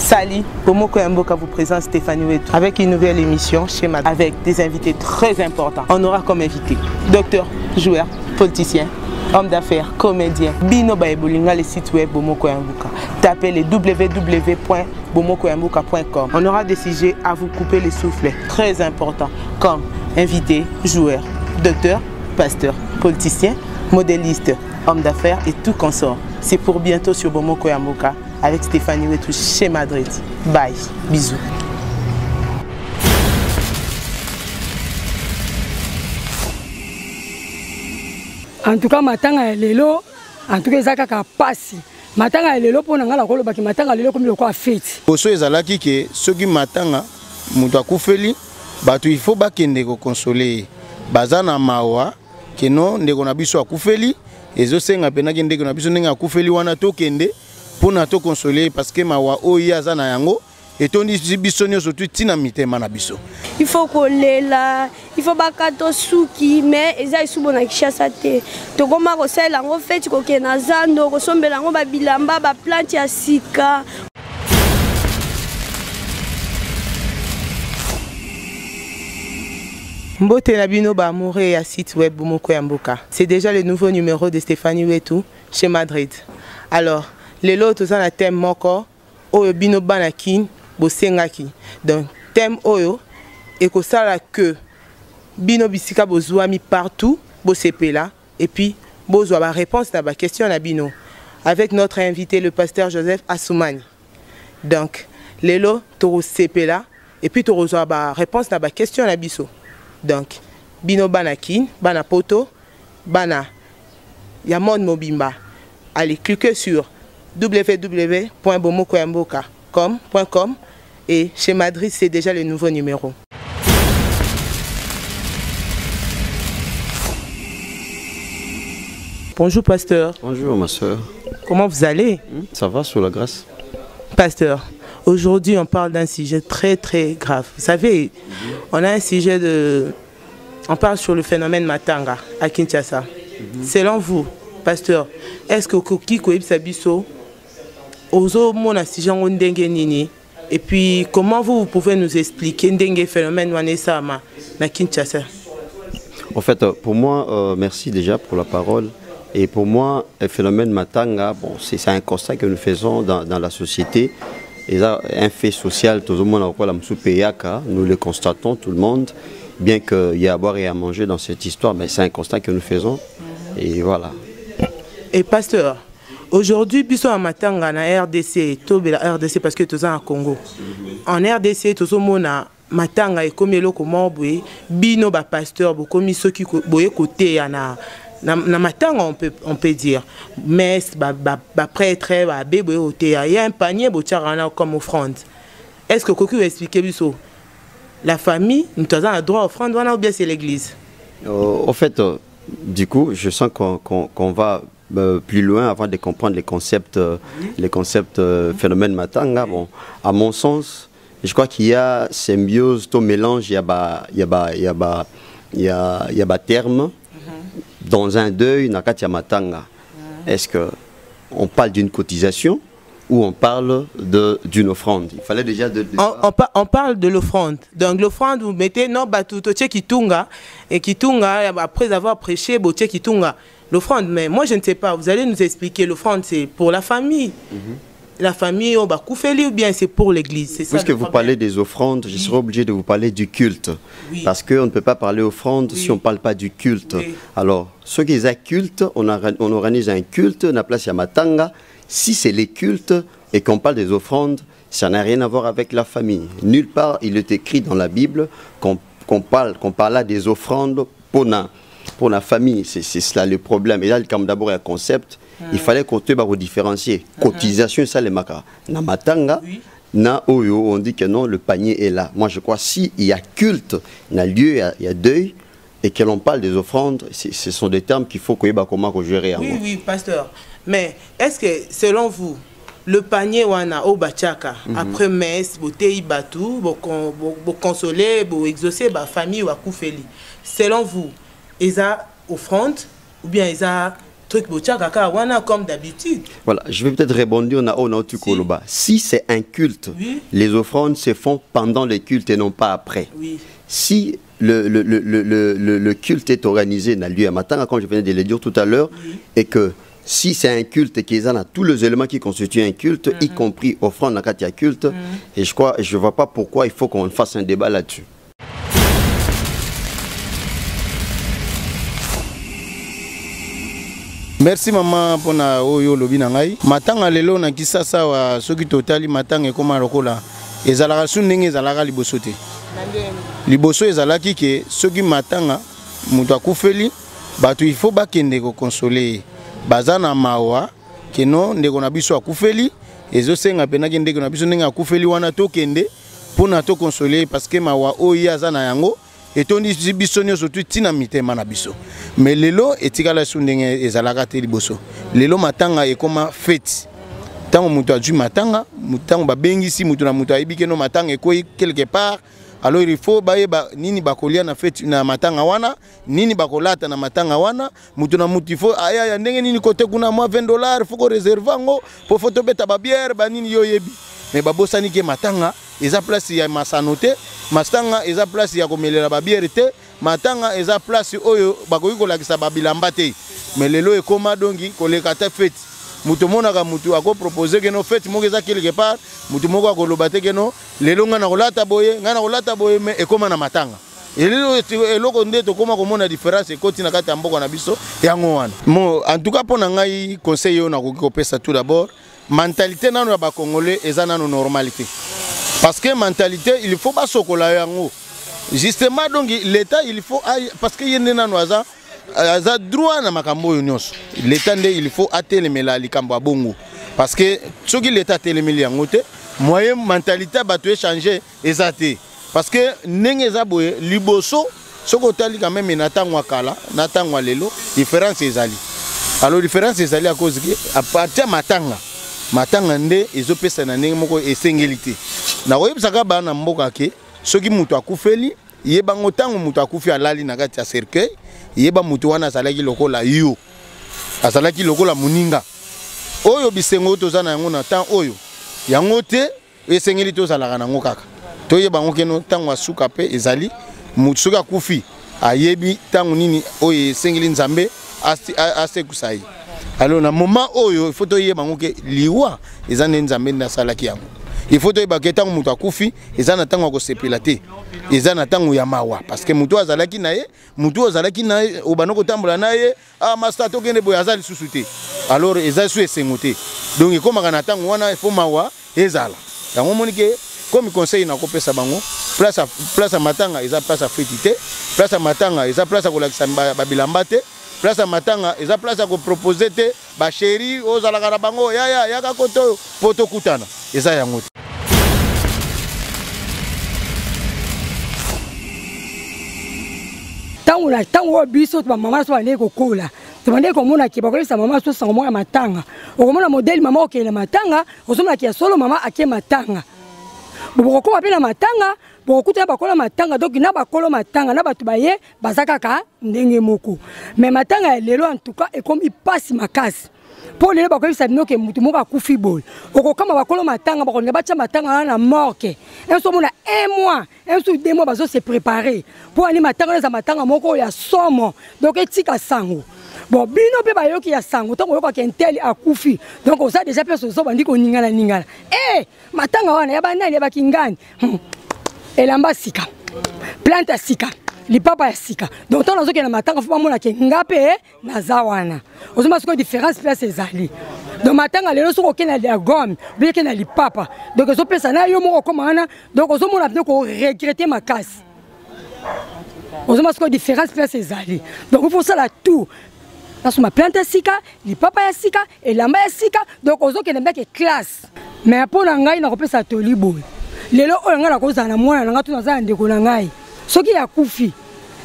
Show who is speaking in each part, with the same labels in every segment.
Speaker 1: Sali, Bomoko Mboka vous présente Stéphanie Wetou avec une nouvelle émission Schéma avec des invités très importants. On aura comme invité docteur, joueur, politicien, homme d'affaires, comédien. Bino Baebolinga, le site web Bomoko Mboka. Tapez les www.bomokoyamboka.com. On aura des sujets à vous couper les soufflets très importants comme invité, joueur, docteur, pasteur, politicien, modéliste, homme d'affaires et tout consort. C'est pour bientôt sur Bomoko Mboka avec Stéphanie Wetou chez Madrid. Bye, bisous.
Speaker 2: En tout cas, matanga lelo, en tout cas, ça kaka passi. Matanga lelo pour nangala kolo baki matanga lelo comme le quoi fête.
Speaker 3: Oso ezalaki ke soki matanga mutu akufeli batu il faut bakende ko consoler. Bazana mawa keno ndeko na biso akufeli ezo senga pena ke ndeko na biso ndenge akufeli wana tokende pour na to consoler parce que mawa oya azana yango et on dit biso nyonso tu tina mitema na biso.
Speaker 4: Il faut kolela, il faut bakato suki mais eza isubo na kishasa te. Tokoma ko sala ngo feti ko kena zando ko sombela ngo ba bilamba ba plante ya sika.
Speaker 1: Mbote Nabino ba amoureux à site web Bomoko Mboka. C'est déjà le nouveau numéro de Stéphanie Wetou chez Madrid. Alors, les lots ont un thème moko oyo bino banakin bosengaki. Donc thème oyo et que ça là que bino bisika bozwami partout bosepela et puis bozwa ba réponse na ba question na bino avec notre invité le pasteur Joseph Assoumani. Donc les lots to sepela et puis to rozwa ba réponse na ba question na biso. Donc bino banakin bana poto bana Yamon Mobimba. Allez cliquez sur www.bomokoyamboka.com et chez Madrid c'est déjà le nouveau numéro. Bonjour pasteur.
Speaker 5: Bonjour ma soeur.
Speaker 1: Comment vous allez?
Speaker 5: Ça va sous la grâce.
Speaker 1: Pasteur, aujourd'hui on parle d'un sujet très grave. Vous savez, on a un sujet de... On parle sur le phénomène Matanga à Kinshasa. Selon vous, pasteur, est-ce que Koki Koïbsabiso Ozo mona sijango ndenge nini et puis comment vous pouvez nous expliquer ndenge phénomène Wanesa na Kinshasa?
Speaker 5: En fait, pour moi, merci déjà pour la parole. Et pour moi, le phénomène Matanga, bon, c'est un constat que nous faisons dans la société. Et là, un fait social, tout le monde nous le constatons, tout le monde. Bien qu'il y ait à boire et à manger dans cette histoire, mais c'est un constat que nous faisons. Et voilà.
Speaker 1: Et pasteur, aujourd'hui, biso à Matanga na RDC, Tobela RDC parce que tous en Congo. En RDC, tous au mona Matanga et comme le comment bino ba pasteur, bo comme ceux qui boye côté na Matanga on peut dire. Mais ba prêtre, ba bébé au il y a un panier bo tcharana comme offrande. Est-ce que Koku expliquer biso la famille, nous avons un droit à offrande ou bien c'est l'église?
Speaker 5: Au fait, du coup, je sens qu'on va plus loin avant de comprendre les concepts phénomène Matanga. Bon, à mon sens, je crois qu'il y a symbiose, tout mélange, il y a terme dans un deuil, Nakatia Matanga. Est-ce qu'on parle d'une cotisation ou on parle d'une offrande? Il fallait déjà
Speaker 1: on parle de l'offrande. Donc l'offrande, vous mettez non batuto kitunga et kitunga après avoir prêché boche kitunga. L'offrande, mais moi je ne sais pas, vous allez nous expliquer, l'offrande c'est pour la famille. La famille, on va koufeli ou bien c'est pour l'église?
Speaker 5: Puisque vous parlez des offrandes, je serai obligé de vous parler du culte. Oui. Parce qu'on ne peut pas parler offrande si on ne parle pas du culte. Oui. Alors, ceux qui ont culte, on organise un culte, on a place à Matanga. Si c'est les cultes et qu'on parle des offrandes, ça n'a rien à voir avec la famille. Nulle part il est écrit dans la Bible qu'on parle des offrandes pour la famille. C'est cela le problème. Et là, comme d'abord un concept, il fallait qu'on te différencier. Cotisation, ça les maka. Na Matanga, na Oyo, on dit que non, le panier est là. Moi je crois si il y a culte, il y a lieu, il y a deuil, et que l'on parle des offrandes, ce sont des termes qu'il faut qu'on gérer.
Speaker 1: Oui, pasteur. Mais est-ce que, selon vous, le panier wana au bachaka après messe, botei batou, bo consoler, bo exaucer ba famille ou koufeli. Selon vous, ils a offrande ou bien ils a truc kaka wana comme d'habitude.
Speaker 5: Voilà, je vais peut-être rebondir na Koloba. Si c'est un culte, oui. Les offrandes se font pendant le culte et non pas après.
Speaker 1: Oui.
Speaker 5: Si le culte est organisé dans le lieu à Matanga, comme je venais de le dire tout à l'heure, oui. Et que si c'est un culte qui a tous les éléments qui constituent un culte, y compris offrande dans le culte, et je ne vois pas pourquoi il faut qu'on fasse un débat là-dessus.
Speaker 3: Merci maman pour na oyo lobi na ngai. Matanga lelo na kisasa wa soki totali matanga ekoma lokola. Ezalaka su ndenge ezalaka liboso te. Liboso ezalaki ke soki matanga mutu akufeli bato il faut bakende ko consoler. Bazana mawa keno ndeko na biso akufeli ezo senga pena ke ndeko na biso ndenge akufeli wana to kende pona to consoler parce que mawa oyo azana yango etondi biso nyonso tina mitema na biso. Mais lelo etikala su ndenge ezalaka te liboso. Lelo matanga ekoma fête. Tango mutu aju matanga, mutango babengisi mutu na mutu ayibi keno matanga ekoi quelque part. Alors il faut bayeba nini bakolia na fête na matanga wana, nini bakolata na matanga wana, mutu na mutu faut aya ndenge nini kote kuna moi $20 faut ko réserver ngo pour photo beta ba bière ba nini yo yebi. Mais babosani ke matanga eza place ya masanote, matanga eza place ya komelela ba bière te, matanga eza place oyo bakoki kolakisa ba bilamba te. Mais lelo ekoma dongi koleka ta fête. Mutu monaka mutu ako proposer que no fête moko eza quelque part, mutu moko akoloba te que no lelo ngana kolata boye mais ekoma na matanga. Elelo eloko nde to koma komona différence ekoti na kati ya mboka na biso yango wana. Mo en tout cas pona ngai conseil yo na kokopesa tout d'abord, mentalité nano ya ba congolais eza nano normalité. Parce que mentalité il faut pas sokola yango. Justement donc l'état il faut parce que yende nano aza aza droit na makambo yo nyonso. L'état nde il faut atelemela likambo ya bongo. Parce que soki l'état telemeli yango te, moyen mentalité bato échanger ezate. Parce que ndenge eza boye liboso soko tali quand même na tangwa kala, na tangwa lelo, différence ezali. Alors différence ezali à cause que à partir matanga nde ezopesa na ndenge moko esengelité. Na oyebisaka bana mboka ke soki mutu akufeli yeba ngotango mutu akufi alali na kati ya cercueil yeba mutu wana azalaki lokola yo azalaki lokola muninga oyo bisengo tozana yango na temps oyo yango te esengeli tozalaka nango kaka toyeba ngo keno tango asuka pe ezali mutu soki akufi ayebi tango nini oyo esengeli nzambe asekusai. Alors na moment oyo il faut toyeba ngo ke liwa ezane nzambe nasalaki yango. Il faut toyeba ke tango mutu akufi ezana tango ko sepela te ezana tango ya mawa parce que mutu azalaki na ye obanoko tambola na ye master to kende boy azali susute. Alors eza su esengote donc ekomaka na tango wana il faut mawa ezala yango monike comme conseil na kopesa bango place à matanga eza place à fêtité, place à matanga eza place à kolakisa babilamba te, place à matanga eza place à ko proposer te ba chéri ozalaka na bango yaka koto poto kutana eza yango.
Speaker 2: Tango biso to mama so ane kokola to bande ko mona ki bakolisa mama so sango ya matanga okomona modèle mama okela matanga osomona ki solo mama ake matanga boko ko na matanga boko kuta bakola matanga donc na bakolo matanga na batu baye bazaka ka ndenge moko mais matanga lelo en tout cas et comme il passe makasi pour les bakolisa bino ke mutu moko akufi boy okokama bakolo matanga bakolinga bacha matanga na morke esomona un mois un sous 2 mois bazo se préparer pour ani matanga za matanga moko ya somo donc etika sango bon bino pe bayoki ya sango tango yoka kenteli akufi donc osa déjà personne so bandi ko ningana matanga wana ya banani ya bakingani elamba sika plante sika lipapa ya sika donc on azoki na matanga fo bamona ke ngape na zawana ozoma siko différence place ezali donc matanga lelo soko kena ya gomme bien que na lipapa donc ozo pesa na yo moko komana donc ozo mona bien ko regretter makasi ozoma siko différence place ezali donc il faut ça là tout dans ma plante ya sika lipapa ya sika elamba ya sika donc ozo kena bien que classe mais pour na ngai na kopesa tolibo lelo oyo nga na kozana mwana na nga tu nazana ndeko na ngai soki ya kufi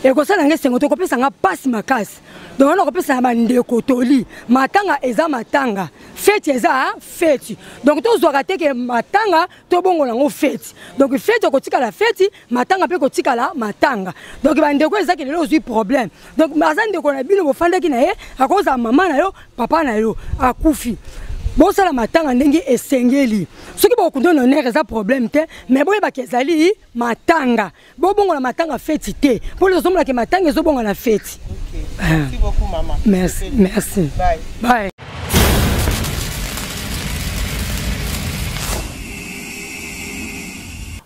Speaker 2: et ko sala nge sengo to ko pesa nga passe makasi donc on ko pesa bande ko toli matanga eza matanga fête eza fête donc to zo raté que matanga to bongo nango fête donc fête ko tika la fête matanga pe ko tika la matanga donc bande ko eza que lelo ozui problème donc mazande ko na bino bo fanda ki na ye akoza mama na yo papa na yo akufi bon ça la matanga ndenge esengeli soki ba kundo honneur eza problème te mais boye ba kezali matanga bo bongo la matanga fête te pour les hommes la ke matanga zo bongo la fête.
Speaker 1: Merci beaucoup maman.
Speaker 2: Merci, merci.
Speaker 1: Bye.
Speaker 2: Bye.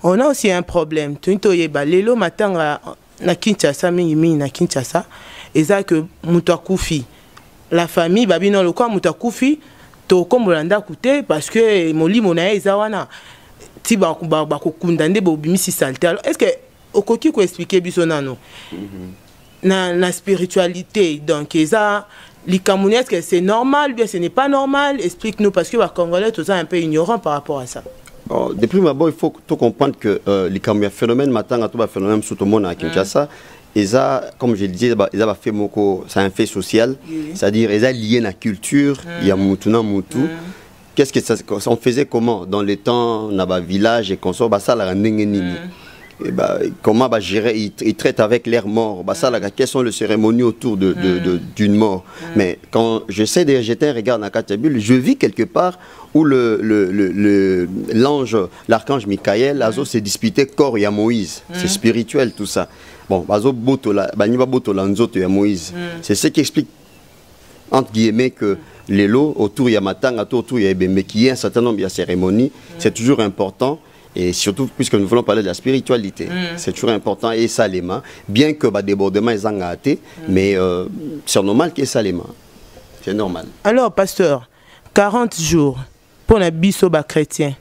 Speaker 1: On a aussi un problème. Tuntoyeba lelo matanga na Kinshasa mingi na Kinshasa eza que mutakufi la famille babino lokwa mutakufi to kombolanda kute parce que molimo na eza wana ti ba ko kundande bo bimisi salte. Alors est-ce que okoki ko expliquer biso nano na spiritualité donc eza likamuni, est-ce que c'est normal ou bien ce n'est pas normal? Explique-nous parce que les Congolais tous un peu ignorants par rapport à ça.
Speaker 5: Bon, depuis d'abord il faut tout comprendre que les phénomènes matanga tout phénomène sous tout le monde à Kinshasa. Et ça, comme je le disais, c'est un fait social, c'est-à-dire ils sont liés à la culture, il y a Moutuna Moutou. Qu'est-ce que ça on faisait comment dans les temps, dans les villages et qu'on sort, ça la comment gérer, ils traitent avec l'air mort, quelles sont les cérémonies autour d'une mort. Mais quand j'essaie de jeter un regard dans la Katabule, je vis quelque part où l'ange, l'archange Michael, s'est disputé corps à Moïse. C'est spirituel tout ça. Bon, c'est ce qui explique, entre guillemets, que les lots autour, il y a Matanga, autour, il y a Ebembe, qu'il y a un certain nombre de cérémonies. C'est toujours important. Et surtout, puisque nous voulons parler de la spiritualité, c'est toujours important. Et ça, les mains, bien que les débordements sont gâtés, mais c'est normal qu'il y ait ça, les mains. C'est normal.
Speaker 1: Alors, pasteur, 40 jours pour les bisoba chrétiens,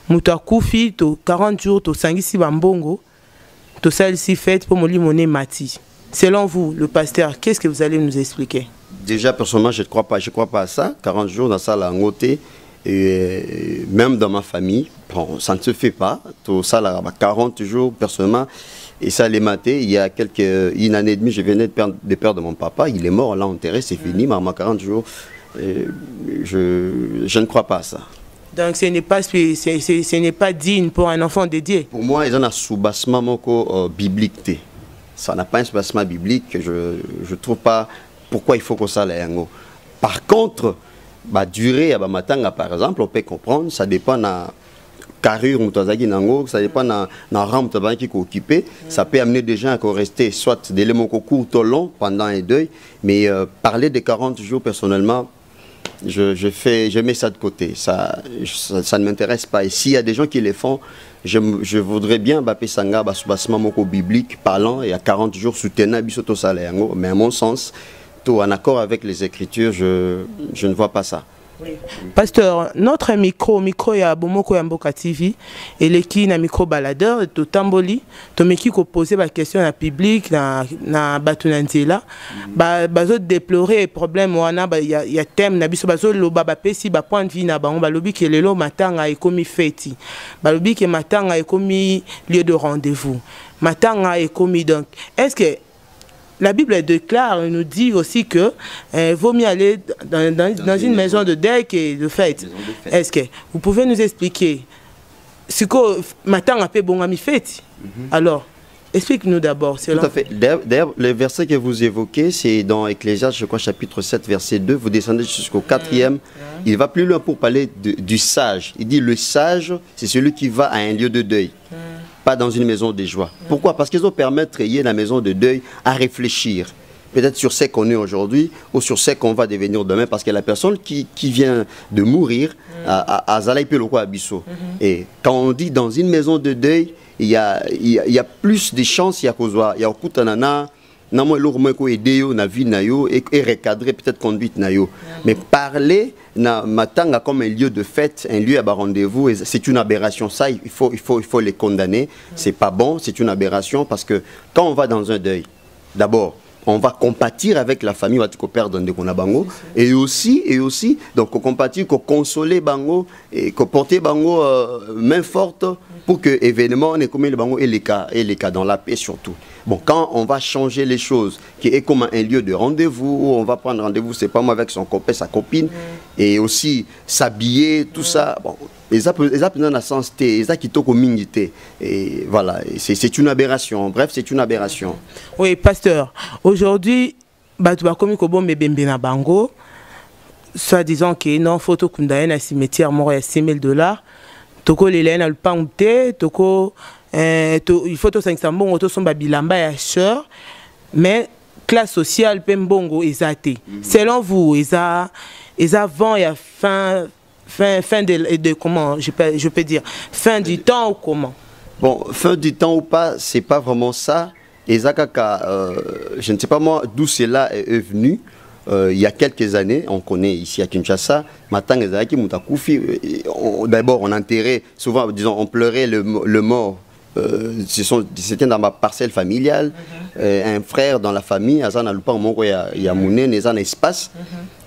Speaker 1: Mouta Koufi, 40 jours, tu sangisi bambongo, tu salisi fête pour molimoné mati. Selon vous, le pasteur, qu'est-ce que vous allez nous expliquer?
Speaker 5: Déjà, personnellement, je ne crois pas à ça. 40 jours dans ça, la ngoté. Et même dans ma famille, bon, ça ne se fait pas. Tout ça, là, 40 jours, personnellement, et ça, les matés, il y a une année et demie, je venais de perdre mon papa. Il est mort, là, enterré, c'est fini. Mais 40 jours, je ne crois pas à ça.
Speaker 1: Donc, ce n'est pas digne pour un enfant dédié. Pour
Speaker 5: moi, il y a un soubassement biblique. Ça n'a pas un soubassement biblique. Je ne trouve pas pourquoi il faut que ça l'aille. Par contre, la durée à Matanga, par exemple, on peut comprendre, ça dépend de la carrure, ça dépend de la rampe qui est occupée. Ça peut amener des gens à rester soit des éléments courts ou longs pendant un deuil. Mais parler de 40 jours, personnellement, je mets ça de côté. Ça ne m'intéresse pas. Et s'il y a des gens qui les font, je voudrais bien Bapé Sanga, Basubasma Moko biblique, parlant, et à 40 jours, soutenir Bisoto Salayango. Mais à mon sens, en accord avec les Écritures, je ne vois pas ça.
Speaker 1: Oui. Pasteur, notre micro ya Bomoko Yamboka TV, et l'équipe na micro baladeur, to tamboli, to meki ko poser la question na public na batunanzela, bazo déplorer problème wana ya thème na biso bazo loba ba pesi ba point de vue na bango balobi ke lelo matanga ekomi feti. Balobi ke matanga ekomi lieu de rendez-vous. Matanga ekomi donc. Est-ce que la Bible déclare, nous dit aussi que vaut mieux aller dans une maison de deuil que de fête. Est-ce que vous pouvez nous expliquer ce que matin a fait bon ami fête? Alors, explique-nous d'abord.
Speaker 5: Tout à fait. D'ailleurs, le verset que vous évoquez, c'est dans Ecclésiaste, je crois, chapitre 7, verset 2. Vous descendez jusqu'au 4e. Il va plus loin pour parler du sage. Il dit le sage, c'est celui qui va à un lieu de deuil. Pas dans une maison de joie. Pourquoi? Parce qu'ils ont permis de créer la maison de deuil à réfléchir. Peut-être sur ce qu'on est aujourd'hui ou sur ce qu'on va devenir demain. Parce que la personne qui vient de mourir à Zalaïpeloko Abisso. Et quand on dit dans une maison de deuil, il y a plus de chances, il y a Okutanana, na vie nayo et recadrer peut-être conduite nayo. Mais parler na matanga comme un lieu de fête, un lieu à rendez-vous, c'est une aberration. Ça, il faut les condamner. C'est pas bon, c'est une aberration parce que quand on va dans un deuil, d'abord, on va compatir avec la famille, on va perdre de bango, et aussi, donc compatir, consoler bango et porter bango main forte pour que événement on est comme le bango et les cas dans la paix surtout. Bon, quand on va changer les choses, qui est comme un lieu de rendez-vous, où on va prendre rendez-vous, c'est pas moi avec son copain, sa copine, et aussi s'habiller, tout ça, bon, ils ont un sens, ils ont quitté communauté. Et voilà, c'est une aberration. Bref, c'est une aberration.
Speaker 1: Oui, pasteur, aujourd'hui, tu vas comme na bango, soit disant que non, photo kundaye na cimetière mort à $6,000, toko lele na lupangte, toko il faut to 500 bongo to somba bilamba ya sœur, mais classe sociale pembongo ezate. Selon vous, eza avant et fin de comment je peux dire fin du temps ou comment?
Speaker 5: Bon, fin du temps ou pas, c'est pas vraiment ça. Ezakaka, je ne sais pas moi d'où cela est venu. Il y a quelques années, on connaît ici à Kinshasa, d'abord on enterrait, souvent disons on pleurait le mort. C'était dans ma parcelle familiale, un frère dans la famille, il y a un espace,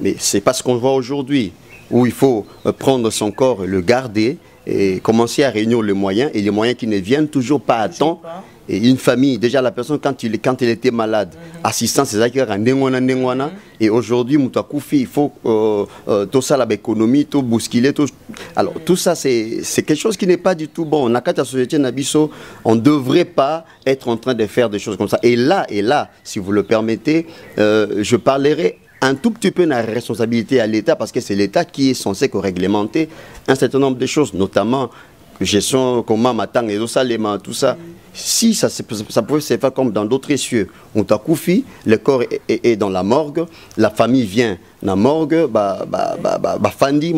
Speaker 5: mais c'est pas ce qu'on voit aujourd'hui, où il faut prendre son corps, le garder et commencer à réunir les moyens, et les moyens qui ne viennent toujours pas à temps. Et une famille, déjà la personne quand il était malade, assistance, c'est ça qui a et aujourd'hui, il faut tout ça, l'économie, tout bousculer, tout. Alors tout ça, c'est quelque chose qui n'est pas du tout bon. On ne devrait pas être en train de faire des choses comme ça. Et là, si vous le permettez, je parlerai un tout petit peu de la responsabilité à l'État, parce que c'est l'État qui est censé réglementer un certain nombre de choses, notamment gestion, comment matang et tout ça. Si ça pouvait se faire comme dans d'autres cieux, on t'a koufi, le corps est dans la morgue, la famille vient dans la morgue, fandi,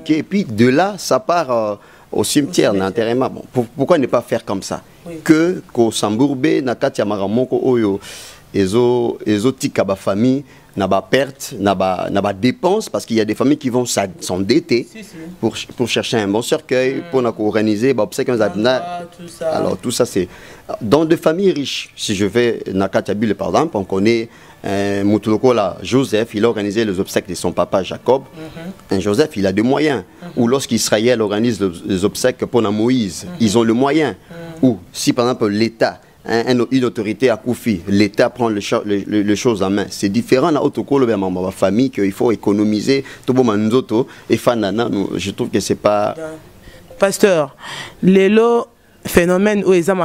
Speaker 5: et puis de là, ça part au cimetière, dans l'enterrement. Bon, pourquoi ne pas faire comme ça? Que Sambourbe, Nakati Amaramoko, Oyo, Ezotika, famille, n'a pas perte, n'a pas dépense, parce qu'il y a des familles qui vont s'endetter pour chercher un bon cercueil, pour organiser, alors tout ça c'est dans des familles riches. Si je vais dans Katabule par exemple, on connaît Moutulokola Joseph, il a organisé les obsèques de son papa Jacob. Un Joseph, il a des moyens. Ou lorsqu'Israël organise les obsèques pour Moïse, ils ont le moyen. Ou si par exemple l'État, une autorité à Koufi, l'État prend les choses en main. C'est différent dans la famille qu'il faut économiser. Je trouve que c'est pas...
Speaker 1: Pasteur, lelo phénomène où ils ont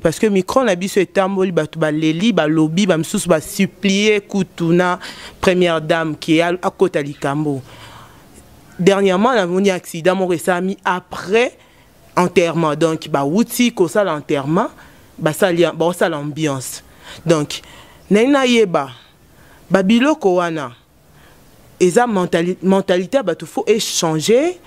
Speaker 1: parce que micro na biso etamboli batu ba leli ba lobby ba msusu ba supplier kutuna première dame qui est à côté likambo. Dernièrement, on a eu un accident mon récemment après enterrement, donc ba outi ko ça l'enterrement. Ça l'ambiance. Donc, Nena Yeba, Babiloko wana, eza mentalité, il faut échanger.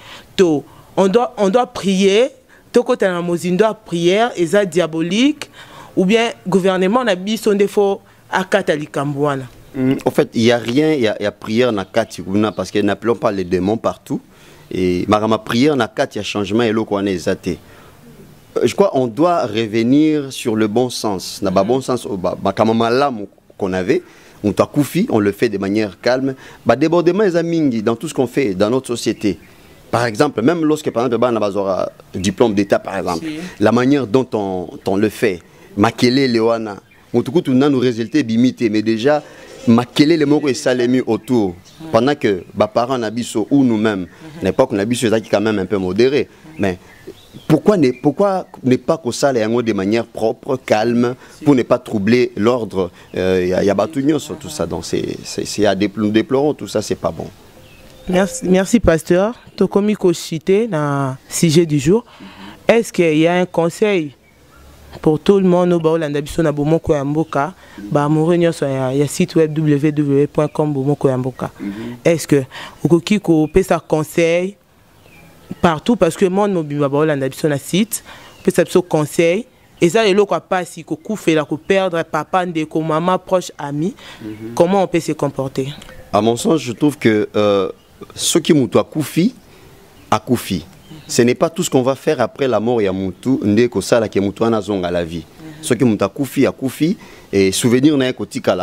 Speaker 1: On doit prier. Toko tanamozin doit prière, eza diabolique. Ou bien, gouvernement n'a bis son défaut à Katalikambouana.
Speaker 5: En fait, il n'y a rien, il y a prière na Katikuna parce que n'appelons pas les démons partout. Et ma prière na Kat, il y a changement et l'eau qu'on est zaté. Je crois qu'on doit revenir sur le bon sens. N'a pas bon sens qu'on avait, on t'a koufi, on le fait de manière calme. Débordement les amingi dans tout ce qu'on fait dans notre société. Par exemple, même lorsque par exemple on a un diplôme d'État par exemple, la manière dont on le fait, makele lewana, on tout nous résultats bimité, mais déjà makele les mots et salemi autour. Pendant que parents n'habitent ou nous-mêmes, à l'époque on habite qui quand même un peu modéré, mais pourquoi ne pas que ça de manière propre, calme, pour ne pas troubler l'ordre? Il y a Batugnon sur tout ça, donc nous déplorons tout ça, c'est pas bon.
Speaker 1: Merci pasteur. Tokomi Koshite dans le sujet du jour. Est-ce qu'il y a un conseil pour tout le monde au Baolanda biso na bomoko ya mboka ba morenyo so ya site web www.com bomoko ya mboka? Est-ce que okoki ko pesa conseil partout parce que le monde mobile Baolanda biso na site pesa biso conseil et ça les loko pas si ko koufela ko perdre papa ndeko maman proche ami, comment on peut se comporter?
Speaker 5: À mon sens, je trouve que ce qui moutou a koufi a koufi. Ce n'est pas tout ce qu'on va faire après la mort. Il y a Moutou, Ndeko Sala qui est Moutou à la vie. Ce qui Moutou a koufi, et souvenir n'a un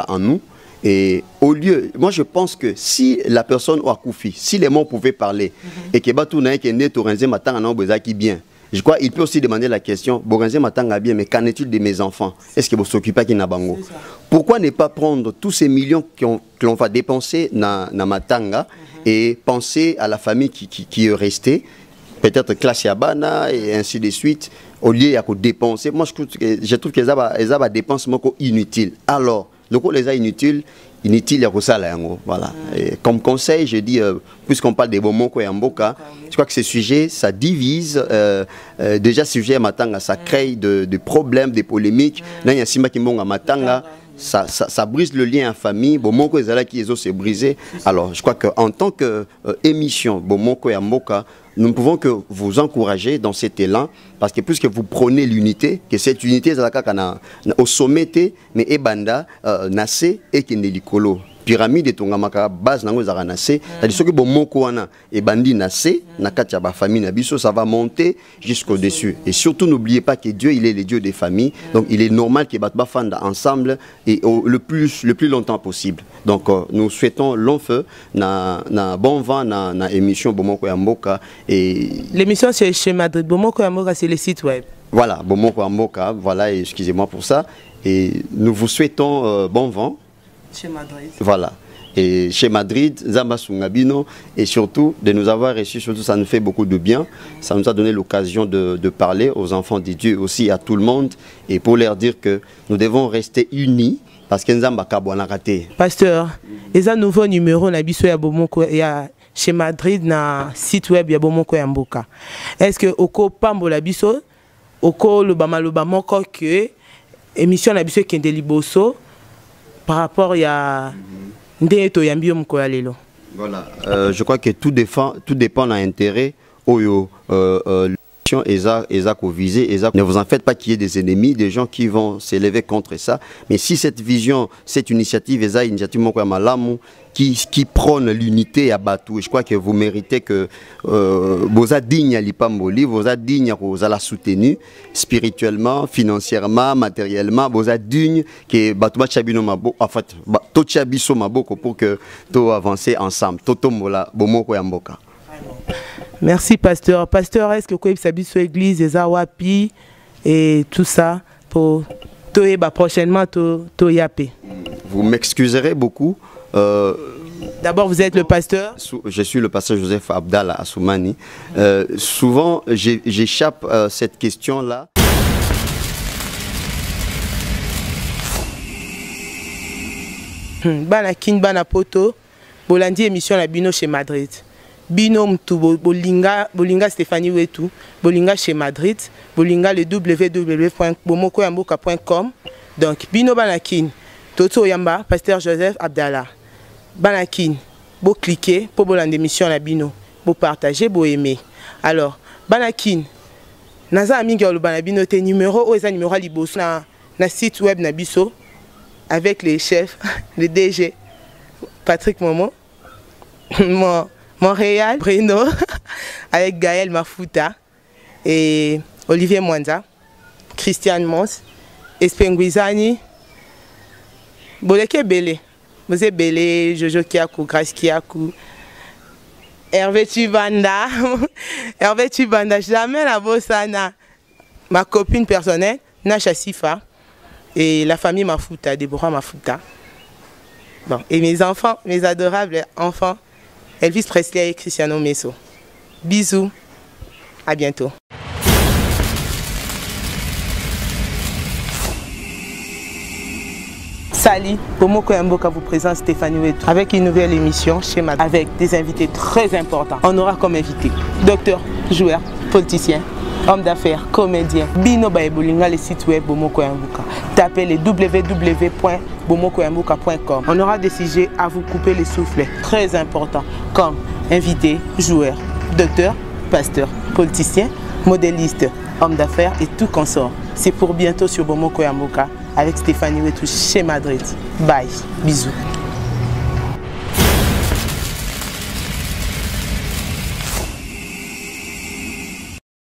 Speaker 5: en nous. Et au lieu, moi je pense que si la personne a koufi, si les morts pouvaient parler, et que Batou n'a qu'un net au matin en qui bien, Je crois qu'il peut aussi demander la question, Boranzé Matanga bien, mais qu'en est-il de mes enfants? Est-ce que vous s'occupez qui n'a bango? Pourquoi ne pas prendre tous ces millions que l'on va dépenser dans Matanga et penser à la famille qui est restée, peut-être classe Yabana et ainsi de suite, au lieu de dépenser? Moi, je trouve que ça va dépenser inutile. Alors, le coup les a inutile il y a ça là, voilà. Et comme conseil, je dis, puisqu'on parle des Bomoko et Mboka, je crois que ce sujet, ça divise. Déjà, ce sujet à Matanga, ça crée des problèmes, des polémiques. Là, il y a Simba Kimbonga Matanga. Ça brise le lien en famille. Bomoko et Zala qui se brisé. Alors, je crois qu'en tant qu'émission Bomoko et Mboka, nous ne pouvons que vous encourager dans cet élan, parce que puisque vous prenez l'unité, que cette unité au sommet, mais ebanda nassé et qui n'est l'icolo. Pyramide et tongamaka base nango zara nassé, c'est-à-dire que bomoko wana ebandi nassé, nakati ya famille nabiso, ça va monter jusqu'au dessus. Et surtout n'oubliez pas que Dieu il est le Dieu des familles, donc il est normal que batba fanda ensemble et le plus longtemps possible. Donc nous souhaitons long feu na bon vent na émission Bomoko ya Mboka. Et
Speaker 1: l'émission c'est chez Madrid. Bomoko ya Mboka c'est le site web. Voilà,
Speaker 5: Bomoko ya Mboka, voilà, excusez-moi pour ça. Et nous vous souhaitons bon vent.
Speaker 1: Chez Madrid.
Speaker 5: Voilà. Et chez Madrid, Zamba Sungabino, et surtout de nous avoir reçus, surtout ça nous fait beaucoup de bien. Ça nous a donné l'occasion de parler aux enfants de Dieu, aussi à tout le monde, et pour leur dire que nous devons rester unis. Parce que nous avons raté.
Speaker 1: Pasteur, il y a un nouveau numéro chez Madrid, na site web ya Bomoko ya Mboka. Est-ce que oko pambo la biso, oko le moko que émission la biso kende liboso par rapport à ndeto yambio mko lelo?
Speaker 5: Voilà, je crois que tout dépend de l'intérêt oyo ne vous en faites pas qu'il y ait des ennemis, des gens qui vont s'élever contre ça. Mais si cette vision, cette initiative, qui prône l'unité à Batou, je crois que vous méritez que vous êtes digne à l'Ipamboli, vous êtes digne à la soutenir spirituellement, financièrement, matériellement, vous êtes digne que Batou Chabino Mabo, en fait, tout Chabiso Maboko pour que tout avance ensemble. Toto Mola, Bomoko Yamboka.
Speaker 1: Merci pasteur. Pasteur, est-ce que vous avez sur l'église, les awapi et tout ça pour toyeba prochainement toyape? Vous
Speaker 5: m'excuserez beaucoup.
Speaker 1: D'abord, vous êtes le pasteur?
Speaker 5: Je suis le pasteur Joseph Abdallah Assoumani. Souvent, j'échappe à cette question-là.
Speaker 1: Banakin Banapoto, Bolandi émission la Bino chez Madrid. Bino mtu bolinga Stéphanie Wetu, bolinga chez Madrid, bolinga le www.bomokoyamboka.com. Donc Bino Banakin, Toto Yamba, pasteur Joseph Abdallah. Banakin, bo cliquer pour bolande émission la Bino, bo partager, bo aimer. Alors Banakin, naza amingi olo banabino te numéro o eza numéro liboso na site web na biso avec les chefs, le DG Patrick Momo. Montréal, Bruno, avec Gaël Mafuta et Olivier Mwanza, Christian Mons, Espenguizani, Boleke Bele, Mose Bele, Jojo Kiakou, Grace Kiakou, Hervé Tubanda, Hervé Tubanda, jamais la bossana, ma copine personnelle, Nacha Sifa, et la famille Mafuta, Déborah Mafuta. Bon, et mes enfants, mes adorables enfants, Elvis Presley et Cristiano Messo. Bisous, à bientôt. Salut, Bomoko ya Mboka vous présente Stéphanie Wetu avec une nouvelle émission chez Madrid avec des invités très importants. On aura comme invité docteur, joueur, politicien, homme d'affaires, comédien. Bino Baebolinga, le site web Bomoko ya Mboka. Tapez le www.bomokoyamboka.com. On aura des sujets à vous couper les soufflets, très importants, comme invité, joueur, docteur, pasteur, politicien, modéliste, homme d'affaires et tout consort. C'est pour bientôt sur Bomoko ya Mboka avec Stéphanie Wetu chez Madrid. Bye, bisous.